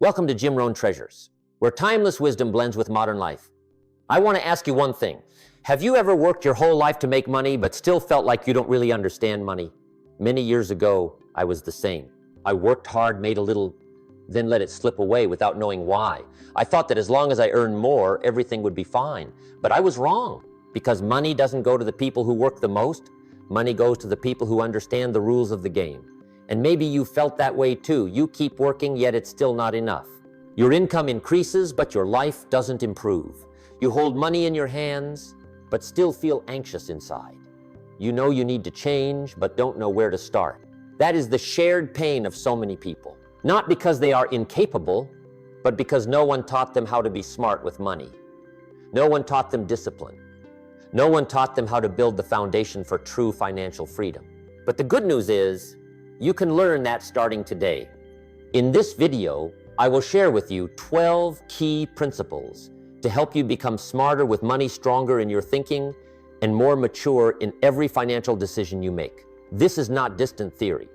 Welcome to Jim Rohn Treasures, where timeless wisdom blends with modern life. I want to ask you one thing. Have you ever worked your whole life to make money, but still felt like you don't really understand money? Many years ago, I was the same. I worked hard, made a little, then let it slip away without knowing why. I thought that as long as I earned more, everything would be fine. But I was wrong, because money doesn't go to the people who work the most. Money goes to the people who understand the rules of the game. And maybe you felt that way too. You keep working, yet it's still not enough. Your income increases, but your life doesn't improve. You hold money in your hands, but still feel anxious inside. You know you need to change, but don't know where to start. That is the shared pain of so many people. Not because they are incapable, but because no one taught them how to be smart with money. No one taught them discipline. No one taught them how to build the foundation for true financial freedom. But the good news is, you can learn that starting today. In this video, I will share with you 12 key principles to help you become smarter with money, stronger in your thinking, and more mature in every financial decision you make. This is not distant theory.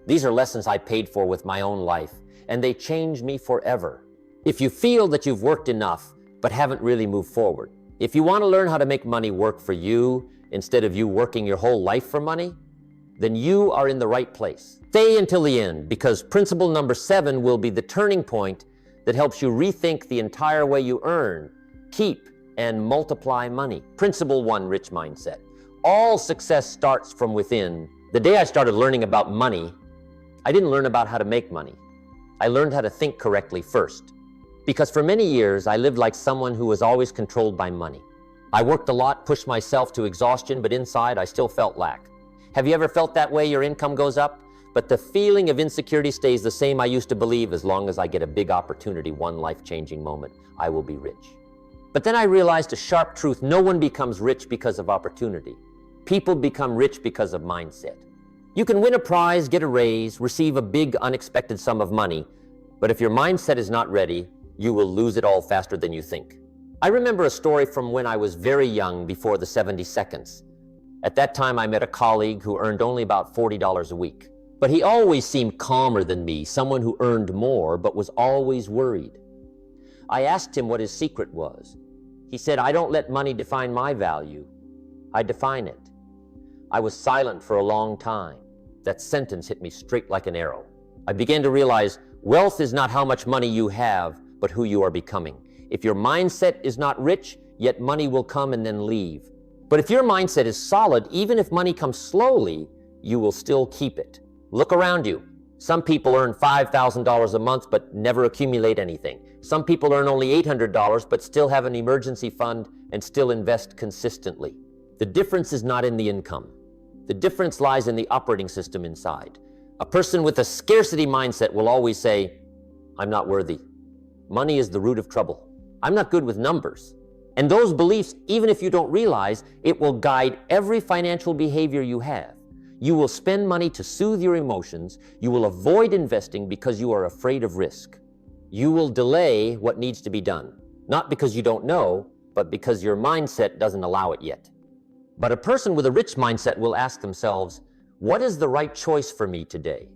These are lessons I paid for with my own life, and they changed me forever. If you feel that you've worked enough, but haven't really moved forward, if you want to learn how to make money work for you instead of you working your whole life for money, then you are in the right place. Stay until the end, because principle number 7 will be the turning point that helps you rethink the entire way you earn, keep, and multiply money. Principle 1, rich mindset. All success starts from within. The day I started learning about money, I didn't learn about how to make money. I learned how to think correctly first. Because for many years, I lived like someone who was always controlled by money. I worked a lot, pushed myself to exhaustion, but inside I still felt lack. Have you ever felt that way? Your income goes up, but the feeling of insecurity stays the same. I used to believe as long as I get a big opportunity, one life-changing moment, I will be rich. But then I realized a sharp truth. No one becomes rich because of opportunity. People become rich because of mindset. You can win a prize, get a raise, receive a big unexpected sum of money, but if your mindset is not ready, you will lose it all faster than you think. I remember a story from when I was very young, before the 70 seconds. At that time, I met a colleague who earned only about $40 a week. But he always seemed calmer than me, someone who earned more but was always worried. I asked him what his secret was. He said, "I don't let money define my value. I define it." I was silent for a long time. That sentence hit me straight like an arrow. I began to realize wealth is not how much money you have, but who you are becoming. If your mindset is not rich, yet money will come and then leave. But if your mindset is solid, even if money comes slowly, you will still keep it. Look around you. Some people earn $5,000 a month but never accumulate anything. Some people earn only $800 but still have an emergency fund and still invest consistently. The difference is not in the income. The difference lies in the operating system inside. A person with a scarcity mindset will always say, "I'm not worthy. Money is the root of trouble. I'm not good with numbers." And those beliefs, even if you don't realize, it will guide every financial behavior you have. You will spend money to soothe your emotions. You will avoid investing because you are afraid of risk. You will delay what needs to be done, not because you don't know, but because your mindset doesn't allow it yet. But a person with a rich mindset will ask themselves, what is the right choice for me today?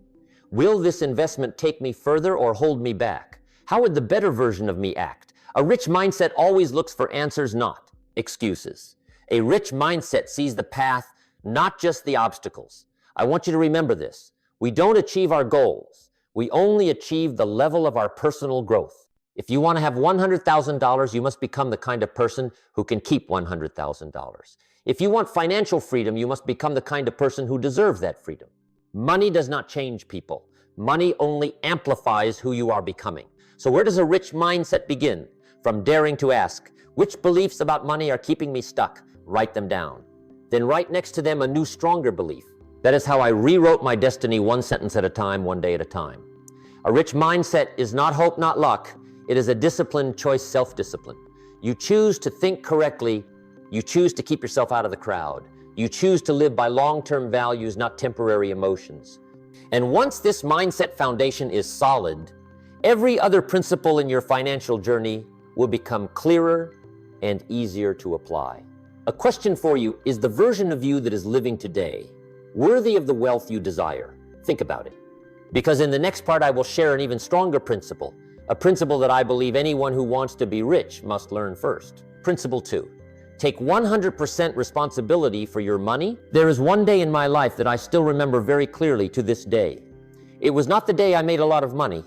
Will this investment take me further or hold me back? How would the better version of me act? A rich mindset always looks for answers, not excuses. A rich mindset sees the path, not just the obstacles. I want you to remember this. We don't achieve our goals. We only achieve the level of our personal growth. If you want to have $100,000, you must become the kind of person who can keep $100,000. If you want financial freedom, you must become the kind of person who deserves that freedom. Money does not change people. Money only amplifies who you are becoming. So where does a rich mindset begin? From daring to ask, which beliefs about money are keeping me stuck? Write them down. Then write next to them a new, stronger belief. That is how I rewrote my destiny, one sentence at a time, one day at a time. A rich mindset is not hope, not luck. It is a disciplined choice, self-discipline. You choose to think correctly. You choose to keep yourself out of the crowd. You choose to live by long-term values, not temporary emotions. And once this mindset foundation is solid, every other principle in your financial journey will become clearer and easier to apply. A question for you: is the version of you that is living today worthy of the wealth you desire? Think about it. Because in the next part, I will share an even stronger principle. a principle that I believe anyone who wants to be rich must learn first. Principle 2. Take 100% responsibility for your money. There is one day in my life that I still remember very clearly to this day. It was not the day I made a lot of money,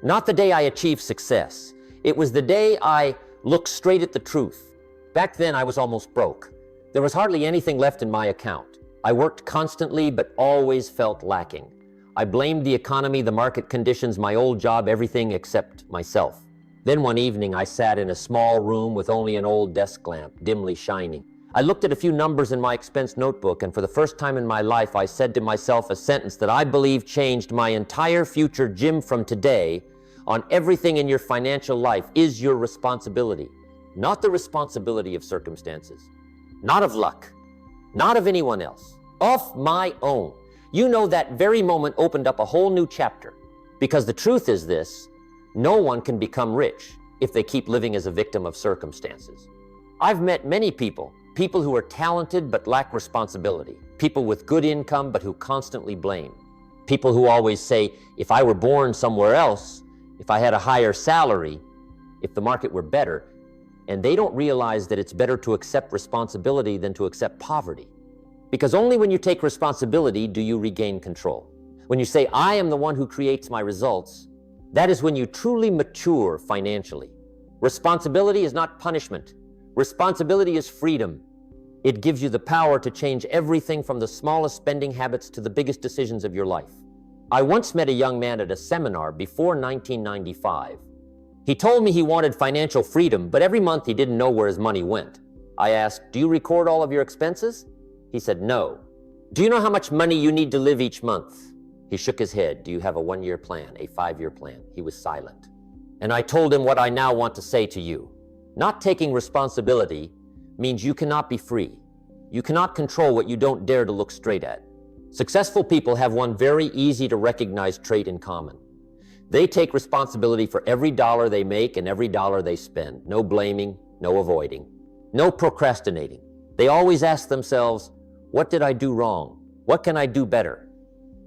not the day I achieved success. It was the day I looked straight at the truth. Back then, I was almost broke. There was hardly anything left in my account. I worked constantly, but always felt lacking. I blamed the economy, the market conditions, my old job, everything except myself. Then one evening, I sat in a small room with only an old desk lamp, dimly shining. I looked at a few numbers in my expense notebook, and for the first time in my life, I said to myself a sentence that I believe changed my entire future. Jim, from today on, everything in your financial life is your responsibility, not the responsibility of circumstances, not of luck, not of anyone else, of my own. You know, that very moment opened up a whole new chapter, because the truth is this: no one can become rich if they keep living as a victim of circumstances. I've met many people who are talented but lack responsibility, people with good income but who constantly blame, people who always say, if I were born somewhere else, if I had a higher salary, if the market were better, and they don't realize that it's better to accept responsibility than to accept poverty. Because only when you take responsibility do you regain control. When you say, I am the one who creates my results, that is when you truly mature financially. Responsibility is not punishment. Responsibility is freedom. It gives you the power to change everything from the smallest spending habits to the biggest decisions of your life. I once met a young man at a seminar before 1995. He told me he wanted financial freedom, but every month he didn't know where his money went. I asked, do you record all of your expenses? He said, no. Do you know how much money you need to live each month? He shook his head. Do you have a 1-year plan, a 5-year plan? He was silent. And I told him what I now want to say to you. Not taking responsibility means you cannot be free. You cannot control what you don't dare to look straight at. Successful people have one very easy to recognize trait in common. They take responsibility for every dollar they make and every dollar they spend. No blaming, no avoiding, no procrastinating. They always ask themselves, what did I do wrong? What can I do better?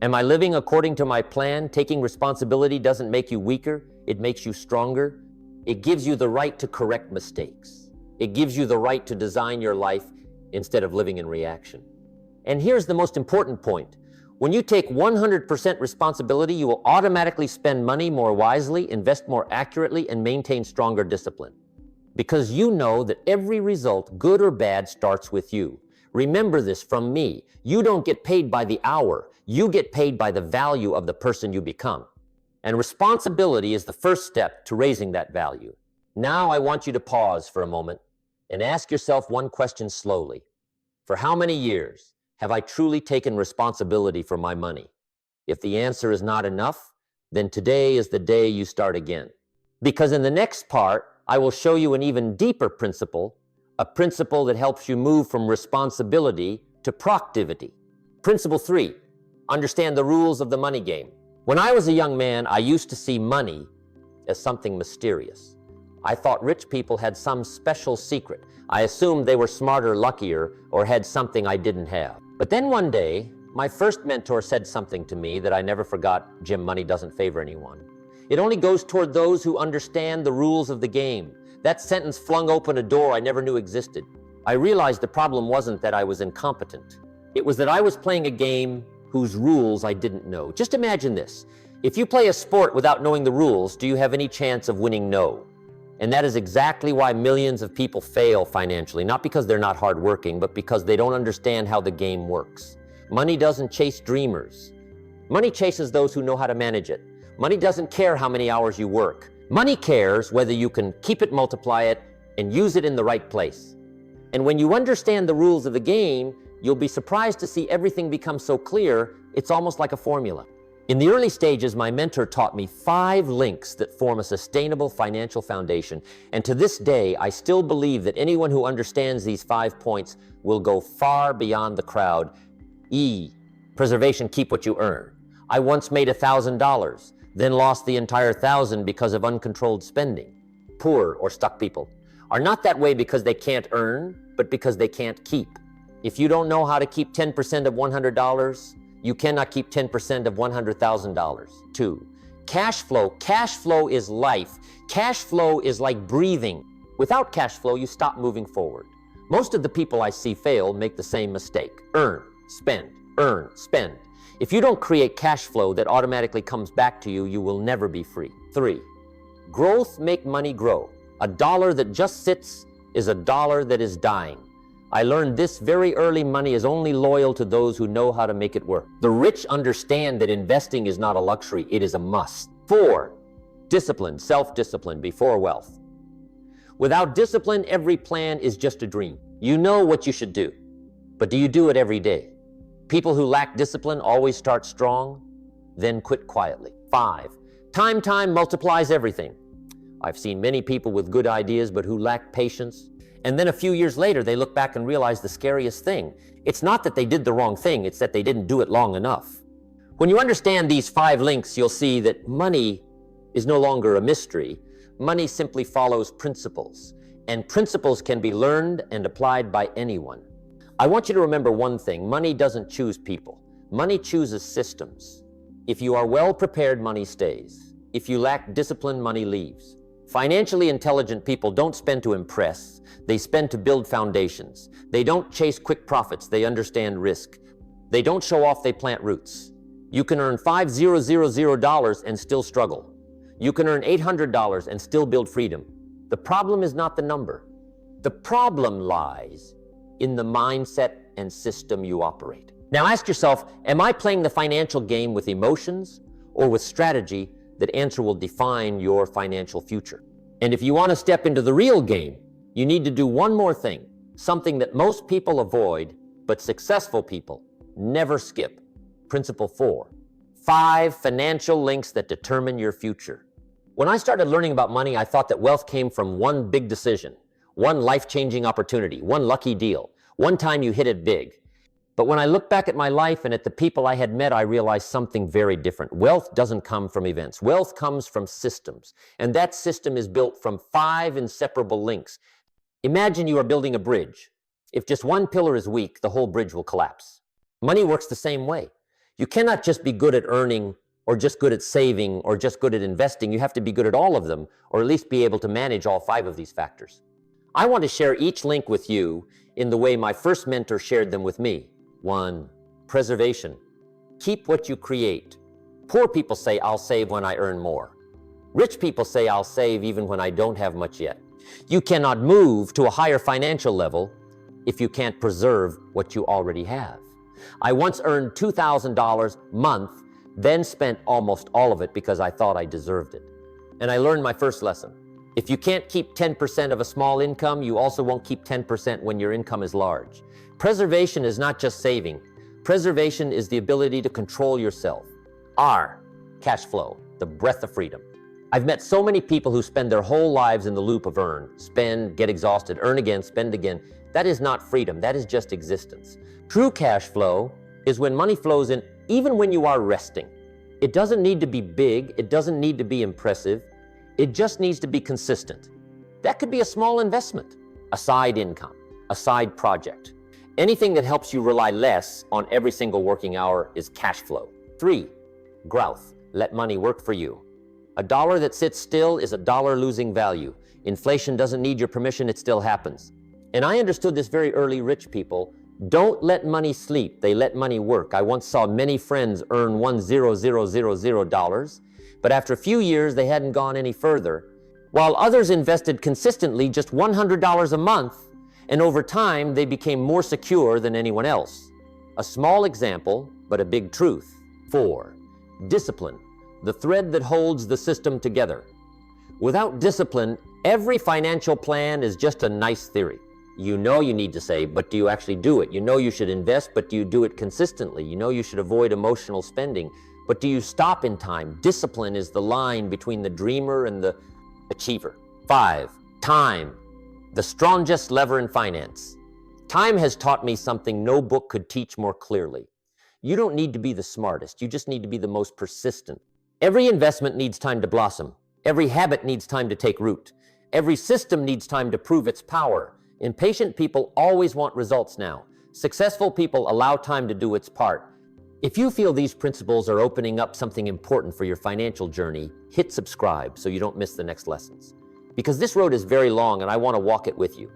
Am I living according to my plan? Taking responsibility doesn't make you weaker. It makes you stronger. It gives you the right to correct mistakes. It gives you the right to design your life instead of living in reaction. And here's the most important point. When you take 100% responsibility, you will automatically spend money more wisely, invest more accurately, and maintain stronger discipline. Because you know that every result, good or bad, starts with you. Remember this from me. You don't get paid by the hour. You get paid by the value of the person you become. And responsibility is the first step to raising that value. Now I want you to pause for a moment and ask yourself one question slowly. For how many years have I truly taken responsibility for my money? If the answer is not enough, then today is the day you start again. Because in the next part, I will show you an even deeper principle, a principle that helps you move from responsibility to productivity. Principle 3, understand the rules of the money game. When I was a young man, I used to see money as something mysterious. I thought rich people had some special secret. I assumed they were smarter, luckier, or had something I didn't have. But then one day, my first mentor said something to me that I never forgot. Jim, money doesn't favor anyone. It only goes toward those who understand the rules of the game. That sentence flung open a door I never knew existed. I realized the problem wasn't that I was incompetent. It was that I was playing a game whose rules I didn't know. Just imagine this. If you play a sport without knowing the rules, do you have any chance of winning? No. And that is exactly why millions of people fail financially, not because they're not hardworking, but because they don't understand how the game works. Money doesn't chase dreamers. Money chases those who know how to manage it. Money doesn't care how many hours you work. Money cares whether you can keep it, multiply it, and use it in the right place. And when you understand the rules of the game, you'll be surprised to see everything become so clear, it's almost like a formula. In the early stages, my mentor taught me 5 links that form a sustainable financial foundation. And to this day, I still believe that anyone who understands these 5 points will go far beyond the crowd. E, preservation, keep what you earn. I once made $1,000, then lost the entire 1,000 because of uncontrolled spending. Poor or stuck people are not that way because they can't earn, but because they can't keep. If you don't know how to keep 10% of $100, you cannot keep 10% of $100,000. 2, Cash flow is life. Cash flow is like breathing. Without cash flow, you stop moving forward. Most of the people I see fail make the same mistake. Earn, spend, earn, spend. If you don't create cash flow that automatically comes back to you, you will never be free. 3, growth make money grow. A dollar that just sits is a dollar that is dying. I learned this very early: money is only loyal to those who know how to make it work. The rich understand that investing is not a luxury, it is a must. 4, discipline, self-discipline before wealth. Without discipline, every plan is just a dream. You know what you should do, but do you do it every day? People who lack discipline always start strong, then quit quietly. 5, time multiplies everything. I've seen many people with good ideas, but who lack patience. And then a few years later, they look back and realize the scariest thing. It's not that they did the wrong thing, it's that they didn't do it long enough. When you understand these 5 links, you'll see that money is no longer a mystery. Money simply follows principles, and principles can be learned and applied by anyone. I want you to remember one thing: money doesn't choose people. Money chooses systems. If you are well prepared, money stays. If you lack discipline, money leaves. Financially intelligent people don't spend to impress, they spend to build foundations. They don't chase quick profits, they understand risk. They don't show off, they plant roots. You can earn $5,000 and still struggle. You can earn $800 and still build freedom. The problem is not the number. The problem lies in the mindset and system you operate. Now ask yourself, am I playing the financial game with emotions or with strategy? That answer will define your financial future. And if you want to step into the real game, you need to do one more thing, something that most people avoid, but successful people never skip. Principle 4, 5 financial links that determine your future. When I started learning about money, I thought that wealth came from one big decision, one life-changing opportunity, one lucky deal, one time you hit it big. But when I look back at my life and at the people I had met, I realized something very different. Wealth doesn't come from events. Wealth comes from systems. And that system is built from 5 inseparable links. Imagine you are building a bridge. If just one pillar is weak, the whole bridge will collapse. Money works the same way. You cannot just be good at earning, or just good at saving, or just good at investing. You have to be good at all of them, or at least be able to manage all 5 of these factors. I want to share each link with you in the way my first mentor shared them with me. 1, preservation. Keep what you create. Poor people say, I'll save when I earn more. Rich people say, I'll save even when I don't have much yet. You cannot move to a higher financial level if you can't preserve what you already have. I once earned $2,000 a month, then spent almost all of it because I thought I deserved it. And I learned my first lesson. If you can't keep 10% of a small income, you also won't keep 10% when your income is large. Preservation is not just saving. Preservation is the ability to control yourself. R, cash flow, the breath of freedom. I've met so many people who spend their whole lives in the loop of earn, spend, get exhausted, earn again, spend again. That is not freedom, that is just existence. True cash flow is when money flows in even when you are resting. It doesn't need to be big, it doesn't need to be impressive, it just needs to be consistent. That could be a small investment, a side income, a side project. Anything that helps you rely less on every single working hour is cash flow. 3, growth. Let money work for you. A dollar that sits still is a dollar losing value. Inflation doesn't need your permission, it still happens. And I understood this very early. Rich people don't let money sleep, they let money work. I once saw many friends earn $1,000, but after a few years they hadn't gone any further, while others invested consistently just $100 a month, and over time they became more secure than anyone else. A small example, but a big truth. 4, discipline, the thread that holds the system together. Without discipline, every financial plan is just a nice theory. You know you need to save, but do you actually do it? You know you should invest, but do you do it consistently? You know you should avoid emotional spending, but do you stop in time? Discipline is the line between the dreamer and the achiever. 5, time, the strongest lever in finance. Time has taught me something no book could teach more clearly. You don't need to be the smartest, you just need to be the most persistent. Every investment needs time to blossom. Every habit needs time to take root. Every system needs time to prove its power. Impatient people always want results now. Successful people allow time to do its part. If you feel these principles are opening up something important for your financial journey, hit subscribe so you don't miss the next lessons. Because this road is very long and I want to walk it with you.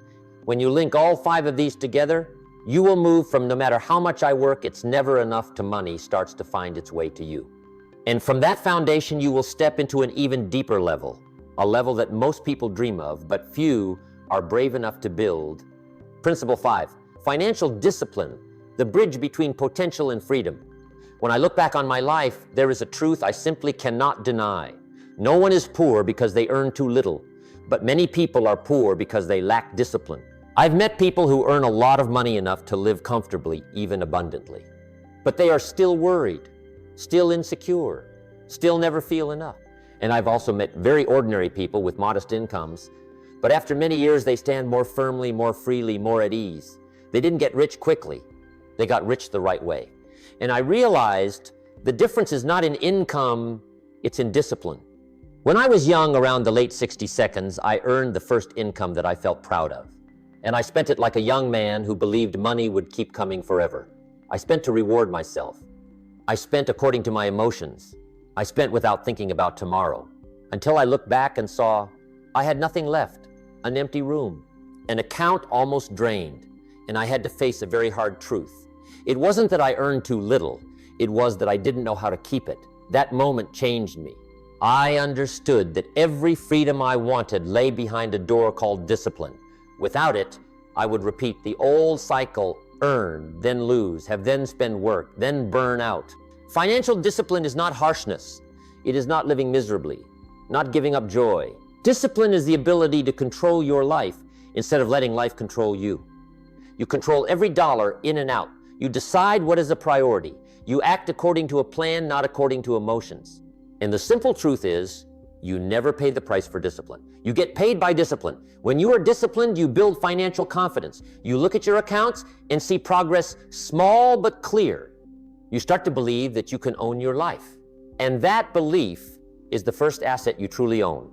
When you link all 5 of these together, you will move from no matter how much I work, it's never enough to money starts to find its way to you. And from that foundation, you will step into an even deeper level, a level that most people dream of, but few are brave enough to build. Principle 5, financial discipline, the bridge between potential and freedom. When I look back on my life, there is a truth I simply cannot deny. No one is poor because they earn too little, but many people are poor because they lack discipline. I've met people who earn a lot of money enough to live comfortably, even abundantly. But they are still worried, still insecure, still never feel enough. And I've also met very ordinary people with modest incomes, but after many years they stand more firmly, more freely, more at ease. They didn't get rich quickly, they got rich the right way. And I realized the difference is not in income, it's in discipline. When I was young, around the late 60 seconds, I earned the first income that I felt proud of. And I spent it like a young man who believed money would keep coming forever. I spent to reward myself. I spent according to my emotions. I spent without thinking about tomorrow, until I looked back and saw I had nothing left, an empty room, an account almost drained, and I had to face a very hard truth. It wasn't that I earned too little, it was that I didn't know how to keep it. That moment changed me. I understood that every freedom I wanted lay behind a door called discipline. Without it, I would repeat the old cycle: earn, then lose, have then spend work, then burn out. Financial discipline is not harshness. It is not living miserably, not giving up joy. Discipline is the ability to control your life instead of letting life control you. You control every dollar in and out. You decide what is a priority. You act according to a plan, not according to emotions. And the simple truth is, you never pay the price for discipline. You get paid by discipline. When you are disciplined, you build financial confidence. You look at your accounts and see progress, small but clear. You start to believe that you can own your life. And that belief is the first asset you truly own.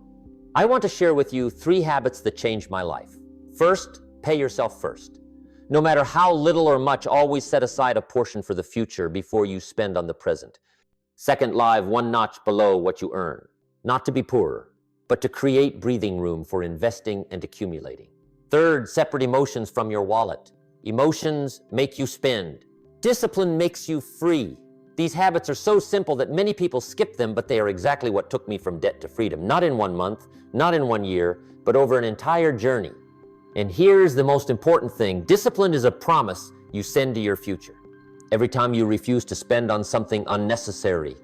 I want to share with you 3 habits that changed my life. First, pay yourself first. No matter how little or much, always set aside a portion for the future before you spend on the present. Second, live 1 notch below what you earn. Not to be poorer, but to create breathing room for investing and accumulating. Third, separate emotions from your wallet. Emotions make you spend. Discipline makes you free. These habits are so simple that many people skip them, but they are exactly what took me from debt to freedom. Not in 1 month, not in 1 year, but over an entire journey. And here's the most important thing. Discipline is a promise you send to your future. Every time you refuse to spend on something unnecessary,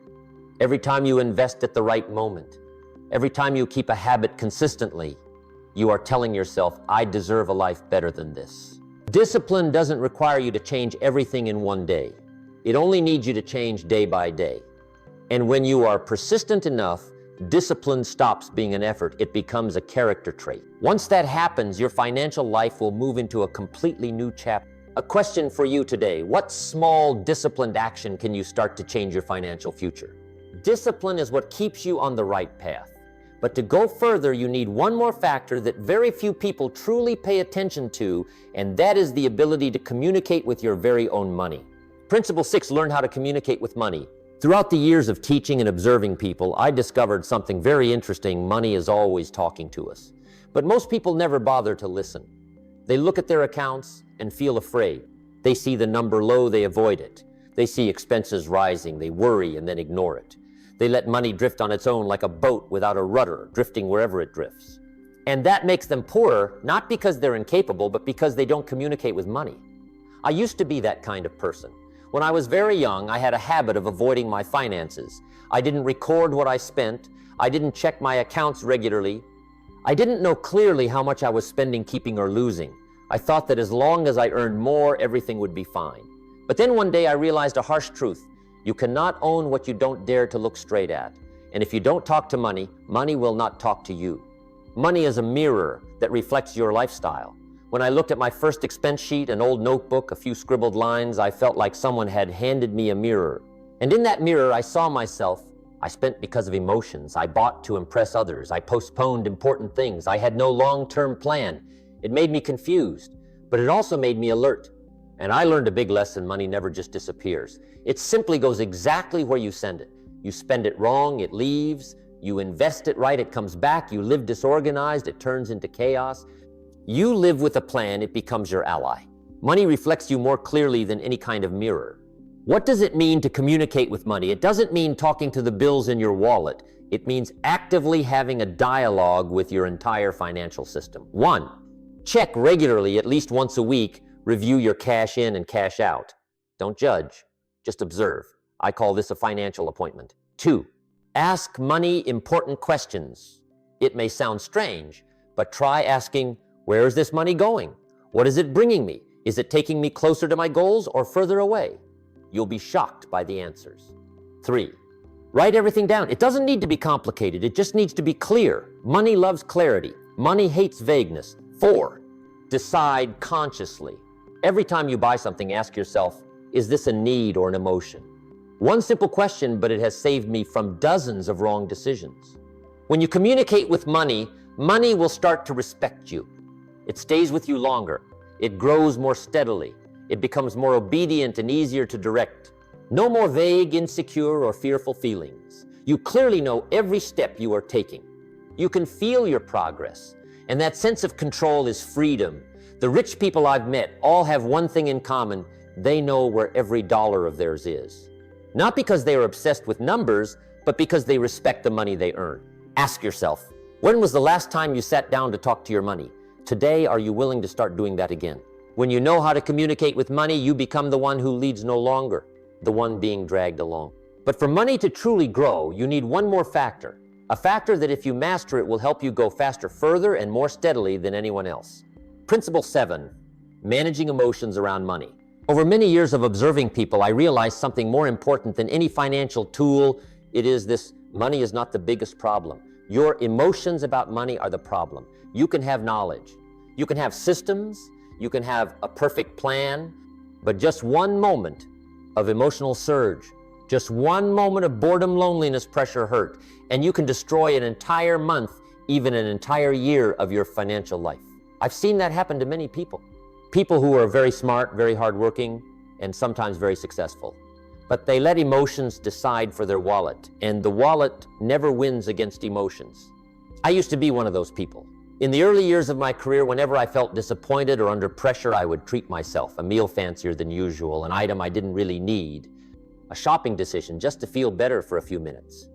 every time you invest at the right moment, every time you keep a habit consistently, you are telling yourself, I deserve a life better than this. Discipline doesn't require you to change everything in 1 day. It only needs you to change day by day. And when you are persistent enough, discipline stops being an effort. It becomes a character trait. Once that happens, your financial life will move into a completely new chapter. A question for you today: what small disciplined action can you start to change your financial future? Discipline is what keeps you on the right path. But to go further, you need one more factor that very few people truly pay attention to, and that is the ability to communicate with your very own money. Principle 6, learn how to communicate with money. Throughout the years of teaching and observing people, I discovered something very interesting. Money is always talking to us. But most people never bother to listen. They look at their accounts and feel afraid. They see the number low, they avoid it. They see expenses rising, they worry and then ignore it. They let money drift on its own like a boat without a rudder, drifting wherever it drifts. And that makes them poorer, not because they're incapable, but because they don't communicate with money. I used to be that kind of person. When I was very young, I had a habit of avoiding my finances. I didn't record what I spent. I didn't check my accounts regularly. I didn't know clearly how much I was spending, keeping, or losing. I thought that as long as I earned more, everything would be fine. But then one day I realized a harsh truth. You cannot own what you don't dare to look straight at. And if you don't talk to money, money will not talk to you. Money is a mirror that reflects your lifestyle. When I looked at my first expense sheet, an old notebook, a few scribbled lines, I felt like someone had handed me a mirror. And in that mirror, I saw myself. I spent because of emotions. I bought to impress others. I postponed important things. I had no long-term plan. It made me confused, but it also made me alert. And I learned a big lesson: money never just disappears. It simply goes exactly where you send it. You spend it wrong, it leaves. You invest it right, it comes back. You live disorganized, it turns into chaos. You live with a plan, it becomes your ally. Money reflects you more clearly than any kind of mirror. What does it mean to communicate with money? It doesn't mean talking to the bills in your wallet. It means actively having a dialogue with your entire financial system. 1, check regularly, at least once a week. Review your cash in and cash out. Don't judge, just observe. I call this a financial appointment. 2, ask money important questions. It may sound strange, but try asking, where is this money going? What is it bringing me? Is it taking me closer to my goals or further away? You'll be shocked by the answers. 3, write everything down. It doesn't need to be complicated. It just needs to be clear. Money loves clarity. Money hates vagueness. 4, decide consciously. Every time you buy something, ask yourself, is this a need or an emotion? One simple question, but it has saved me from dozens of wrong decisions. When you communicate with money, money will start to respect you. It stays with you longer. It grows more steadily. It becomes more obedient and easier to direct. No more vague, insecure, or fearful feelings. You clearly know every step you are taking. You can feel your progress, and that sense of control is freedom. The rich people I've met all have one thing in common: they know where every dollar of theirs is. Not because they are obsessed with numbers, but because they respect the money they earn. Ask yourself, when was the last time you sat down to talk to your money? Today, are you willing to start doing that again? When you know how to communicate with money, you become the one who leads no longer the one being dragged along. But for money to truly grow, you need one more factor, a factor that if you master it will help you go faster, further, and more steadily than anyone else. Principle 7, managing emotions around money. Over many years of observing people, I realized something more important than any financial tool. It is this: money is not the biggest problem. Your emotions about money are the problem. You can have knowledge, you can have systems, you can have a perfect plan, but just one moment of emotional surge, just one moment of boredom, loneliness, pressure, hurt, and you can destroy an entire month, even an entire year of your financial life. I've seen that happen to many people. People who are very smart, very hardworking, and sometimes very successful. But they let emotions decide for their wallet, and the wallet never wins against emotions. I used to be one of those people. In the early years of my career, whenever I felt disappointed or under pressure, I would treat myself: a meal fancier than usual, an item I didn't really need, a shopping decision just to feel better for a few minutes.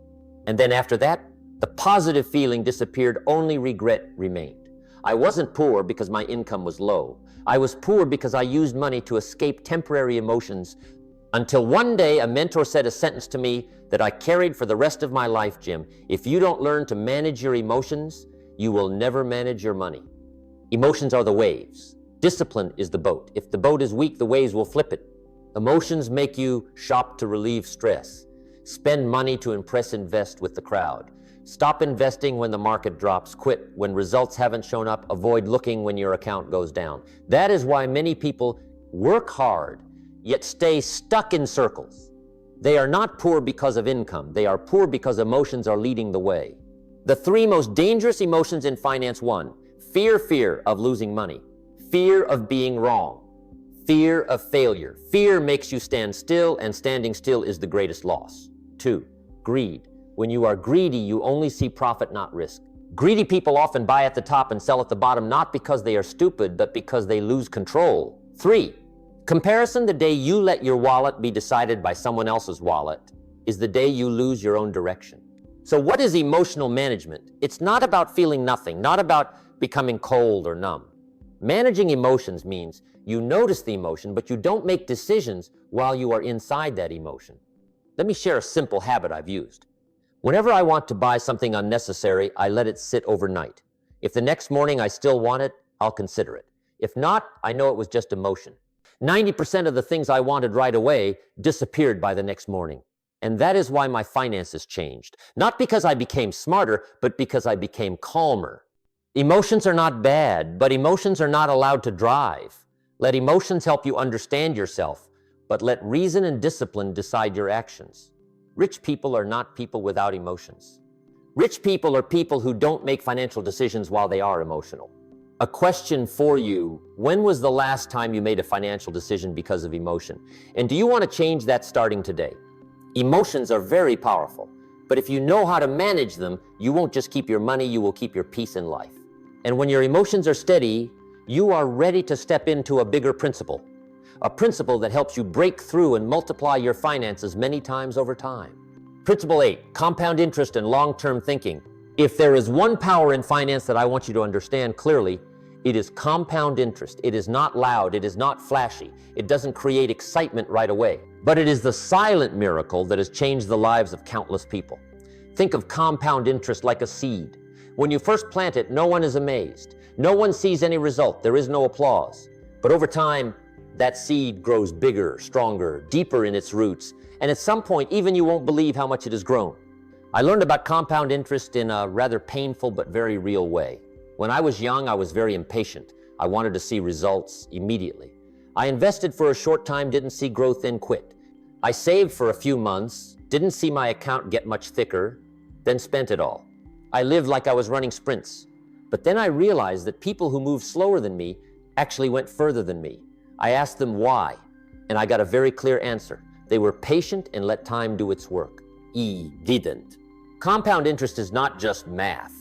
And then after that, the positive feeling disappeared, only regret remained. I wasn't poor because my income was low. I was poor because I used money to escape temporary emotions, until one day a mentor said a sentence to me that I carried for the rest of my life: Jim, if you don't learn to manage your emotions, you will never manage your money. Emotions are the waves. Discipline is the boat. If the boat is weak, the waves will flip it. Emotions make you shop to relieve stress. Spend money to impress, invest with the crowd. Stop investing when the market drops. Quit when results haven't shown up. Avoid looking when your account goes down. That is why many people work hard, yet stay stuck in circles. They are not poor because of income. They are poor because emotions are leading the way. The 3 most dangerous emotions in finance: 1, fear of losing money, fear of being wrong, fear of failure. Fear makes you stand still, and standing still is the greatest loss. 2, greed. When you are greedy, you only see profit, not risk. Greedy people often buy at the top and sell at the bottom, not because they are stupid, but because they lose control. 3, comparison. The day you let your wallet be decided by someone else's wallet is the day you lose your own direction. So what is emotional management? It's not about feeling nothing, not about becoming cold or numb. Managing emotions means you notice the emotion, but you don't make decisions while you are inside that emotion. Let me share a simple habit I've used. Whenever I want to buy something unnecessary, I let it sit overnight. If the next morning I still want it, I'll consider it. If not, I know it was just emotion. 90% of the things I wanted right away disappeared by the next morning. And that is why my finances changed. Not because I became smarter, but because I became calmer. Emotions are not bad, but emotions are not allowed to drive. Let emotions help you understand yourself, but let reason and discipline decide your actions. Rich people are not people without emotions. Rich people are people who don't make financial decisions while they are emotional. A question for you: when was the last time you made a financial decision because of emotion? And do you want to change that starting today? Emotions are very powerful, but if you know how to manage them, you won't just keep your money, you will keep your peace in life. And when your emotions are steady, you are ready to step into a bigger principle, a principle that helps you break through and multiply your finances many times over time. Principle 8, compound interest and long-term thinking. If there is one power in finance that I want you to understand clearly, it is compound interest. It is not loud, it is not flashy, it doesn't create excitement right away, but it is the silent miracle that has changed the lives of countless people. Think of compound interest like a seed. When you first plant it, no one is amazed. No one sees any result, there is no applause. But over time, that seed grows bigger, stronger, deeper in its roots, and at some point, even you won't believe how much it has grown. I learned about compound interest in a rather painful but very real way. When I was young, I was very impatient. I wanted to see results immediately. I invested for a short time, didn't see growth, then quit. I saved for a few months, didn't see my account get much thicker, then spent it all. I lived like I was running sprints. But then I realized that people who moved slower than me actually went further than me. I asked them why, and I got a very clear answer. They were patient and let time do its work. E didn't. Compound interest is not just math.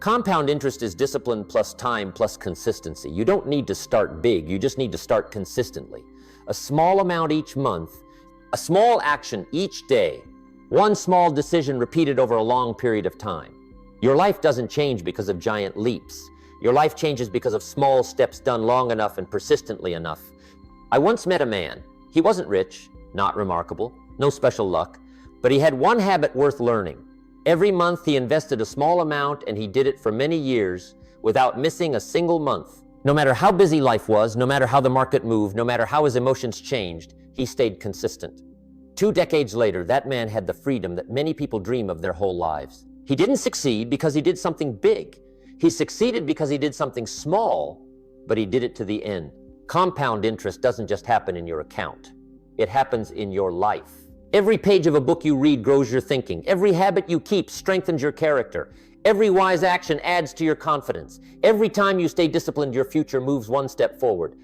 Compound interest is discipline plus time plus consistency. You don't need to start big, you just need to start consistently. A small amount each month, a small action each day, one small decision repeated over a long period of time. Your life doesn't change because of giant leaps. Your life changes because of small steps done long enough and persistently enough. I once met a man. He wasn't rich, not remarkable, no special luck, but he had one habit worth learning. Every month he invested a small amount, and he did it for many years without missing a single month. No matter how busy life was, no matter how the market moved, no matter how his emotions changed, he stayed consistent. 2 decades later, that man had the freedom that many people dream of their whole lives. He didn't succeed because he did something big. He succeeded because he did something small, but he did it to the end. Compound interest doesn't just happen in your account. It happens in your life. Every page of a book you read grows your thinking. Every habit you keep strengthens your character. Every wise action adds to your confidence. Every time you stay disciplined, your future moves one step forward.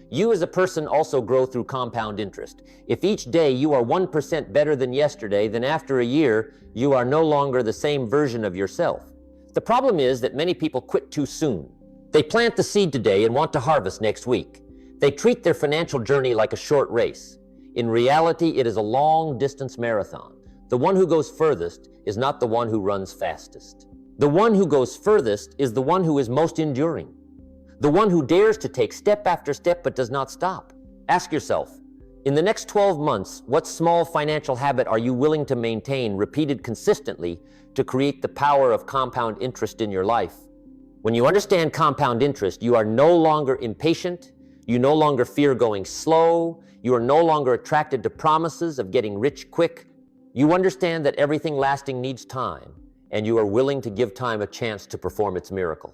You as a person also grow through compound interest. If each day you are 1% better than yesterday, then after a year, you are no longer the same version of yourself. The problem is that many people quit too soon. They plant the seed today and want to harvest next week. They treat their financial journey like a short race. In reality, it is a long-distance marathon. The one who goes furthest is not the one who runs fastest. The one who goes furthest is the one who is most enduring. The one who dares to take step after step but does not stop. Ask yourself, in the next 12 months, what small financial habit are you willing to maintain, repeated consistently, to create the power of compound interest in your life? When you understand compound interest, you are no longer impatient, you no longer fear going slow, you are no longer attracted to promises of getting rich quick. You understand that everything lasting needs time, and you are willing to give time a chance to perform its miracle.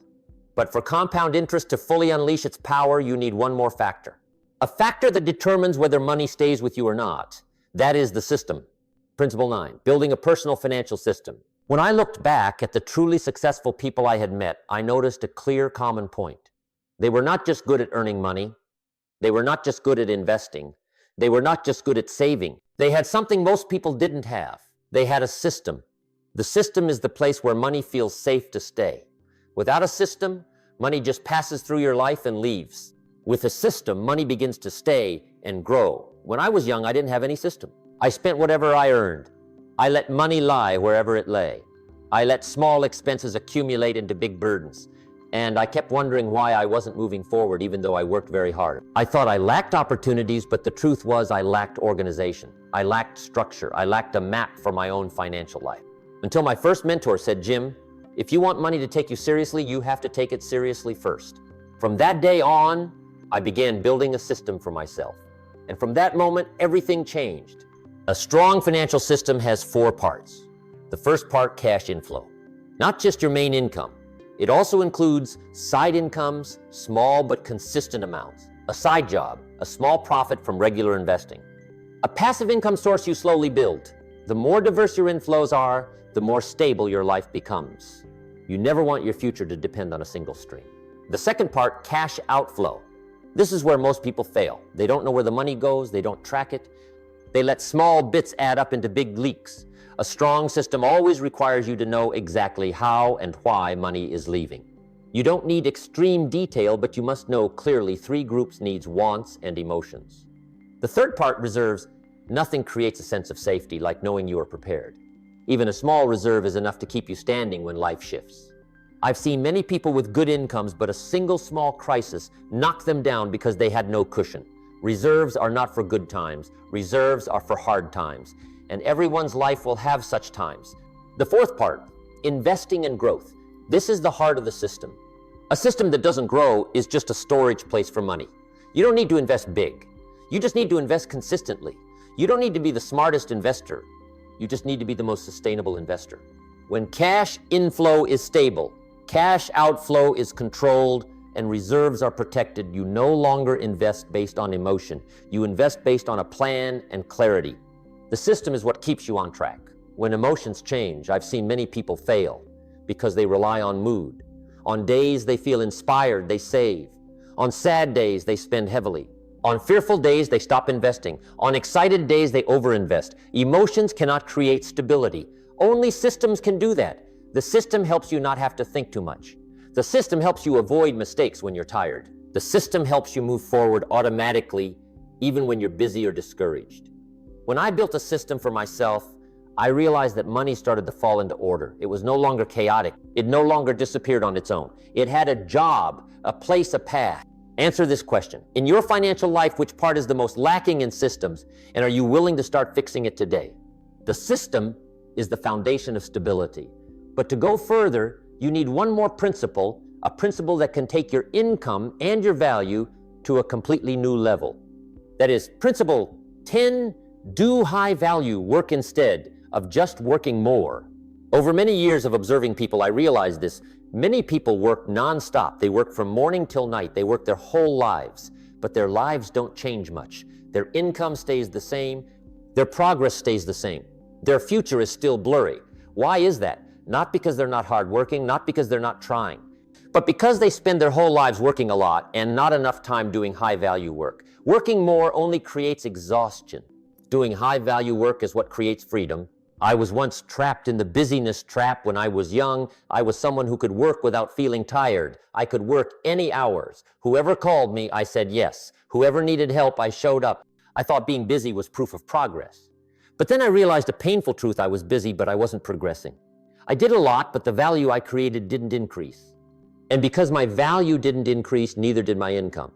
But for compound interest to fully unleash its power, you need one more factor. A factor that determines whether money stays with you or not. That is the system. Principle 9, building a personal financial system. When I looked back at the truly successful people I had met, I noticed a clear common point. They were not just good at earning money. They were not just good at investing. They were not just good at saving. They had something most people didn't have. They had a system. The system is the place where money feels safe to stay. Without a system, money just passes through your life and leaves. With a system, money begins to stay and grow. When I was young, I didn't have any system. I spent whatever I earned. I let money lie wherever it lay. I let small expenses accumulate into big burdens. And I kept wondering why I wasn't moving forward even though I worked very hard. I thought I lacked opportunities, but the truth was I lacked organization. I lacked structure. I lacked a map for my own financial life. Until my first mentor said, Jim, if you want money to take you seriously, you have to take it seriously first. From that day on, I began building a system for myself. And from that moment, everything changed. A strong financial system has 4 parts. The first part, cash inflow. Not just your main income. It also includes side incomes, small but consistent amounts, a side job, a small profit from regular investing. A passive income source you slowly build. The more diverse your inflows are, the more stable your life becomes. You never want your future to depend on a single stream. The second part, cash outflow. This is where most people fail. They don't know where the money goes, they don't track it. They let small bits add up into big leaks. A strong system always requires you to know exactly how and why money is leaving. You don't need extreme detail, but you must know clearly 3 groups: needs, wants, and emotions. The third part, reserves. Nothing creates a sense of safety like knowing you are prepared. Even a small reserve is enough to keep you standing when life shifts. I've seen many people with good incomes, but a single small crisis knocked them down because they had no cushion. Reserves are not for good times. Reserves are for hard times. And everyone's life will have such times. The fourth part, investing in growth. This is the heart of the system. A system that doesn't grow is just a storage place for money. You don't need to invest big. You just need to invest consistently. You don't need to be the smartest investor. You just need to be the most sustainable investor. When cash inflow is stable, cash outflow is controlled, and reserves are protected, you no longer invest based on emotion. You invest based on a plan and clarity. The system is what keeps you on track. When emotions change, I've seen many people fail because they rely on mood. On days they feel inspired, they save. On sad days, they spend heavily. On fearful days, they stop investing. On excited days, they overinvest. Emotions cannot create stability. Only systems can do that. The system helps you not have to think too much. The system helps you avoid mistakes when you're tired. The system helps you move forward automatically, even when you're busy or discouraged. When I built a system for myself, I realized that money started to fall into order. It was no longer chaotic. It no longer disappeared on its own. It had a job, a place, a path. Answer this question. In your financial life, which part is the most lacking in systems, and are you willing to start fixing it today? The system is the foundation of stability. But to go further, you need one more principle, a principle that can take your income and your value to a completely new level. That is, principle 10, do high value work instead of just working more. Over many years of observing people, I realized this. Many people work nonstop. They work from morning till night. They work their whole lives, but their lives don't change much. Their income stays the same. Their progress stays the same. Their future is still blurry. Why is that? Not because they're not hardworking, not because they're not trying, but because they spend their whole lives working a lot and not enough time doing high value work. Working more only creates exhaustion. Doing high value work is what creates freedom. I was once trapped in the busyness trap when I was young. I was someone who could work without feeling tired. I could work any hours. Whoever called me, I said yes. Whoever needed help, I showed up. I thought being busy was proof of progress. But then I realized a painful truth. I was busy, but I wasn't progressing. I did a lot, but the value I created didn't increase. And because my value didn't increase, neither did my income.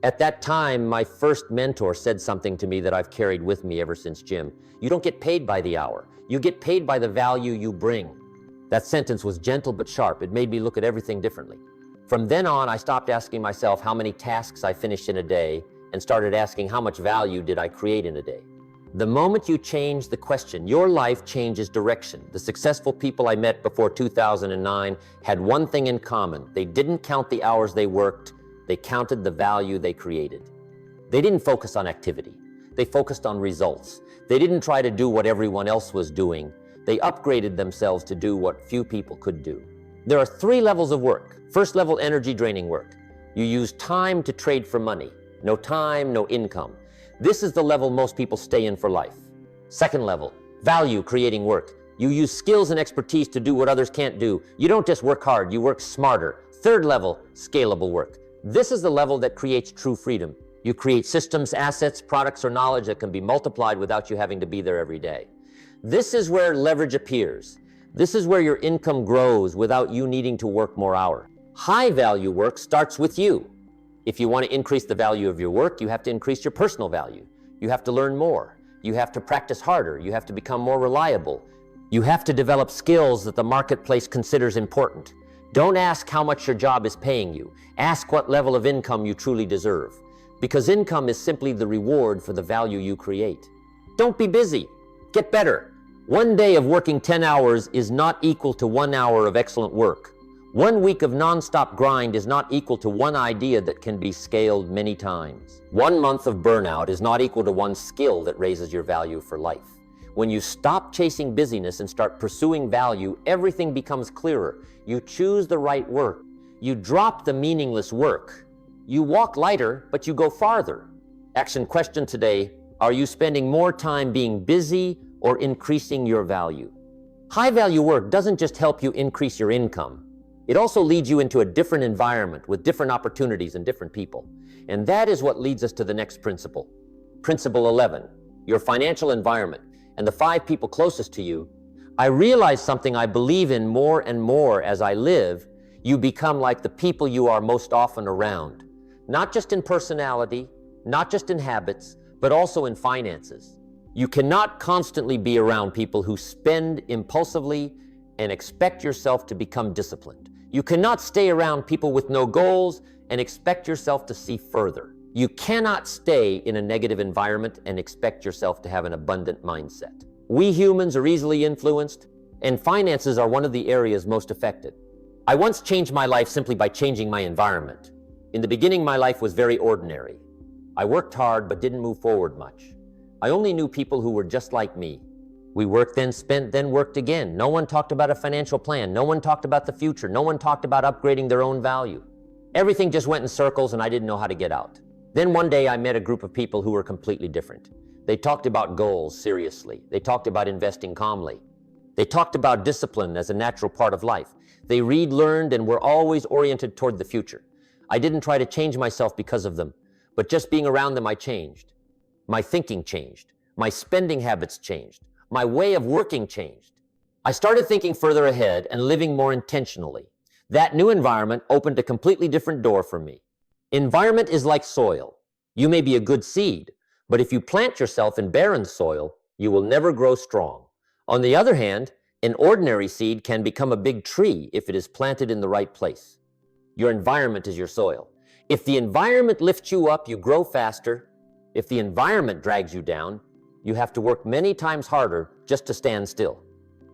At that time, my first mentor said something to me that I've carried with me ever since, Jim. You don't get paid by the hour. You get paid by the value you bring. That sentence was gentle but sharp. It made me look at everything differently. From then on, I stopped asking myself how many tasks I finished in a day and started asking how much value did I create in a day. The moment you change the question, your life changes direction. The successful people I met before 2009 had one thing in common. They didn't count the hours they worked. They counted the value they created. They didn't focus on activity. They focused on results. They didn't try to do what everyone else was doing. They upgraded themselves to do what few people could do. There are 3 levels of work. First level, energy draining work. You use time to trade for money. No time, no income. This is the level most people stay in for life. Second level, value creating work. You use skills and expertise to do what others can't do. You don't just work hard, you work smarter. Third level, scalable work. This is the level that creates true freedom. You create systems, assets, products, or knowledge that can be multiplied without you having to be there every day. This is where leverage appears. This is where your income grows without you needing to work more hours. High value work starts with you. If you want to increase the value of your work, you have to increase your personal value. You have to learn more. You have to practice harder. You have to become more reliable. You have to develop skills that the marketplace considers important. Don't ask how much your job is paying you. Ask what level of income you truly deserve. Because income is simply the reward for the value you create. Don't be busy. Get better. One day of working 10 hours is not equal to 1 hour of excellent work. 1 week of nonstop grind is not equal to one idea that can be scaled many times. 1 month of burnout is not equal to one skill that raises your value for life. When you stop chasing busyness and start pursuing value, everything becomes clearer. You choose the right work. You drop the meaningless work. You walk lighter, but you go farther. Action question today: are you spending more time being busy or increasing your value? High-value work doesn't just help you increase your income. It also leads you into a different environment with different opportunities and different people. And that is what leads us to the next principle. Principle 11, your financial environment and the 5 people closest to you. I realize something I believe in more and more as I live. You become like the people you are most often around, not just in personality, not just in habits, but also in finances. You cannot constantly be around people who spend impulsively and expect yourself to become disciplined. You cannot stay around people with no goals and expect yourself to see further. You cannot stay in a negative environment and expect yourself to have an abundant mindset. We humans are easily influenced, and finances are one of the areas most affected. I once changed my life simply by changing my environment. In the beginning, my life was very ordinary. I worked hard but didn't move forward much. I only knew people who were just like me. We worked, then spent, then worked again. No one talked about a financial plan. No one talked about the future. No one talked about upgrading their own value. Everything just went in circles and I didn't know how to get out. Then one day I met a group of people who were completely different. They talked about goals seriously. They talked about investing calmly. They talked about discipline as a natural part of life. They read, learned, and were always oriented toward the future. I didn't try to change myself because of them, but just being around them I changed. My thinking changed. My spending habits changed. My way of working changed. I started thinking further ahead and living more intentionally. That new environment opened a completely different door for me. Environment is like soil. You may be a good seed, but if you plant yourself in barren soil, you will never grow strong. On the other hand, an ordinary seed can become a big tree if it is planted in the right place. Your environment is your soil. If the environment lifts you up, you grow faster. If the environment drags you down, you have to work many times harder just to stand still.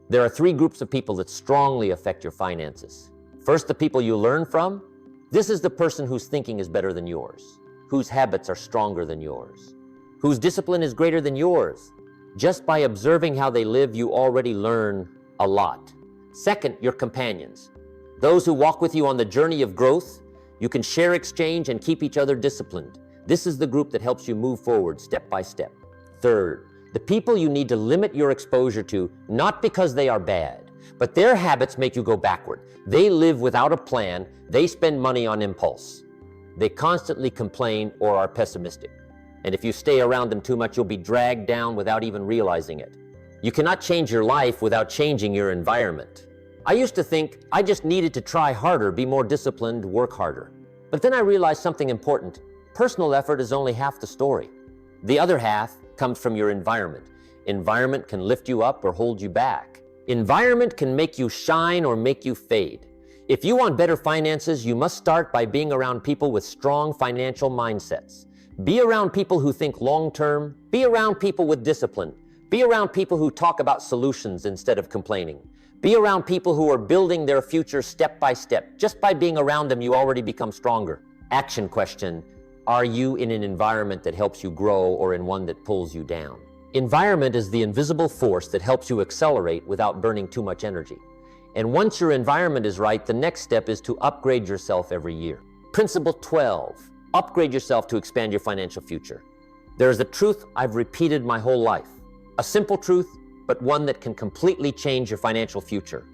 There are 3 groups of people that strongly affect your finances. First, the people you learn from. This is the person whose thinking is better than yours, whose habits are stronger than yours, whose discipline is greater than yours. Just by observing how they live, you already learn a lot. Second, your companions. Those who walk with you on the journey of growth. You can share, exchange, and keep each other disciplined. This is the group that helps you move forward step by step. Third, the people you need to limit your exposure to, not because they are bad, but their habits make you go backward. They live without a plan. They spend money on impulse. They constantly complain or are pessimistic. And if you stay around them too much, you'll be dragged down without even realizing it. You cannot change your life without changing your environment. I used to think I just needed to try harder, be more disciplined, work harder. But then I realized something important. Personal effort is only half the story. The other half comes from your environment. Environment can lift you up or hold you back. Environment can make you shine or make you fade. If you want better finances, you must start by being around people with strong financial mindsets. Be around people who think long-term. Be around people with discipline. Be around people who talk about solutions instead of complaining. Be around people who are building their future step by step. Just by being around them, you already become stronger. Action question: are you in an environment that helps you grow or in one that pulls you down? Environment is the invisible force that helps you accelerate without burning too much energy. And once your environment is right, the next step is to upgrade yourself every year. Principle 12, upgrade yourself to expand your financial future. There is a truth I've repeated my whole life. A simple truth, but one that can completely change your financial future.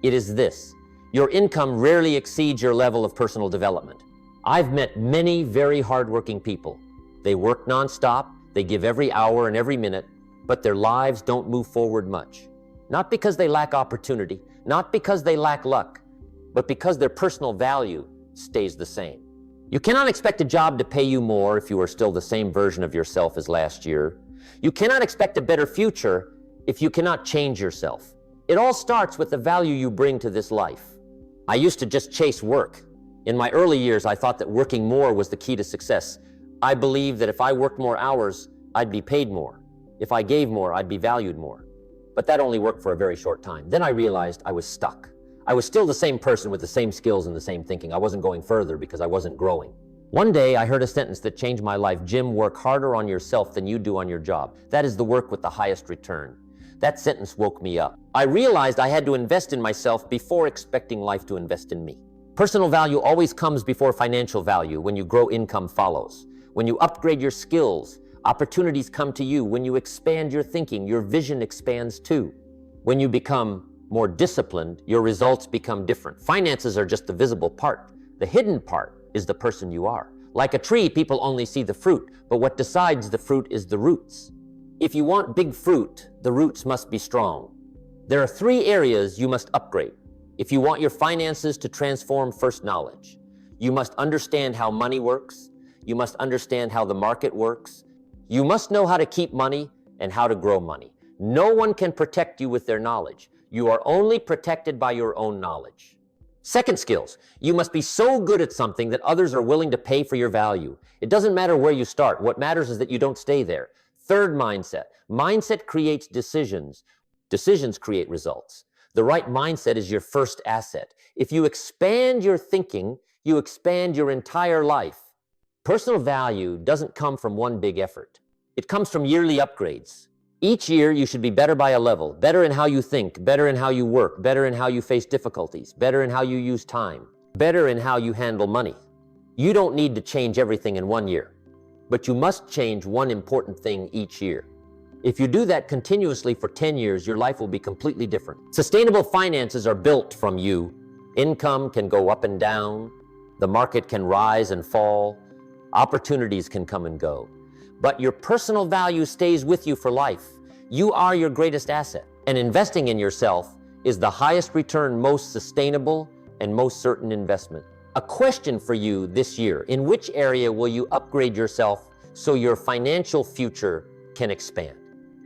It is this: your income rarely exceeds your level of personal development. I've met many very hardworking people. They work nonstop, they give every hour and every minute, but their lives don't move forward much. Not because they lack opportunity, not because they lack luck, but because their personal value stays the same. You cannot expect a job to pay you more if you are still the same version of yourself as last year. You cannot expect a better future if you cannot change yourself. It all starts with the value you bring to this life. I used to just chase work. In my early years, I thought that working more was the key to success. I believed that if I worked more hours, I'd be paid more. If I gave more, I'd be valued more. But that only worked for a very short time. Then I realized I was stuck. I was still the same person with the same skills and the same thinking. I wasn't going further because I wasn't growing. One day, I heard a sentence that changed my life: Jim, work harder on yourself than you do on your job. That is the work with the highest return. That sentence woke me up. I realized I had to invest in myself before expecting life to invest in me. Personal value always comes before financial value. When you grow, income follows. When you upgrade your skills, opportunities come to you. When you expand your thinking, your vision expands too. When you become more disciplined, your results become different. Finances are just the visible part. The hidden part is the person you are. Like a tree, people only see the fruit, but what decides the fruit is the roots. If you want big fruit, the roots must be strong. There are 3 areas you must upgrade. If you want your finances to transform, first, knowledge. You must understand how money works. You must understand how the market works. You must know how to keep money and how to grow money. No one can protect you with their knowledge. You are only protected by your own knowledge. Second, skills. You must be so good at something that others are willing to pay for your value. It doesn't matter where you start. What matters is that you don't stay there. Third, mindset. Mindset creates decisions. Decisions create results. The right mindset is your first asset. If you expand your thinking, you expand your entire life. Personal value doesn't come from one big effort. It comes from yearly upgrades. Each year, you should be better by a level, better in how you think, better in how you work, better in how you face difficulties, better in how you use time, better in how you handle money. You don't need to change everything in 1 year, but you must change one important thing each year. If you do that continuously for 10 years, your life will be completely different. Sustainable finances are built from you. Income can go up and down. The market can rise and fall. Opportunities can come and go. But your personal value stays with you for life. You are your greatest asset. And investing in yourself is the highest return, most sustainable, and most certain investment. A question for you this year: in which area will you upgrade yourself so your financial future can expand?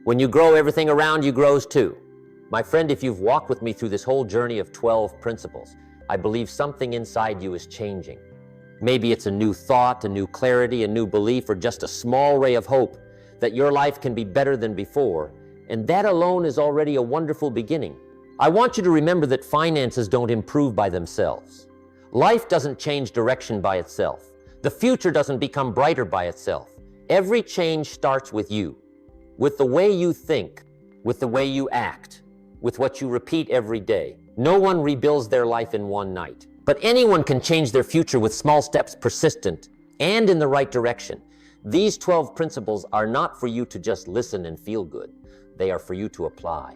When you grow, everything around you grows too. My friend, if you've walked with me through this whole journey of 12 principles, I believe something inside you is changing. Maybe it's a new thought, a new clarity, a new belief, or just a small ray of hope that your life can be better than before, and that alone is already a wonderful beginning. I want you to remember that finances don't improve by themselves. Life doesn't change direction by itself. The future doesn't become brighter by itself. Every change starts with you, with the way you think, with the way you act, with what you repeat every day. No one rebuilds their life in one night. But anyone can change their future with small steps, persistent, and in the right direction. These 12 principles are not for you to just listen and feel good. They are for you to apply,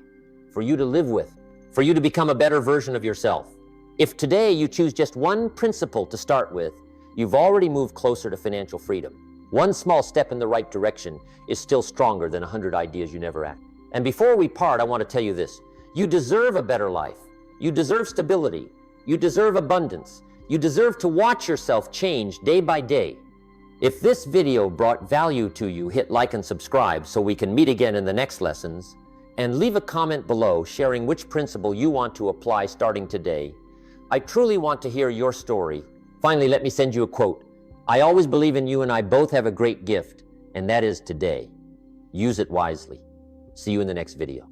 for you to live with, for you to become a better version of yourself. If today you choose just one principle to start with, you've already moved closer to financial freedom. One small step in the right direction is still stronger than 100 ideas you never act. And before we part, I want to tell you this: you deserve a better life. You deserve stability. You deserve abundance. You deserve to watch yourself change day by day. If this video brought value to you, hit like and subscribe so we can meet again in the next lessons. And leave a comment below sharing which principle you want to apply starting today. I truly want to hear your story. Finally, let me send you a quote. I always believe in you, and I both have a great gift, and that is today. Use it wisely. See you in the next video.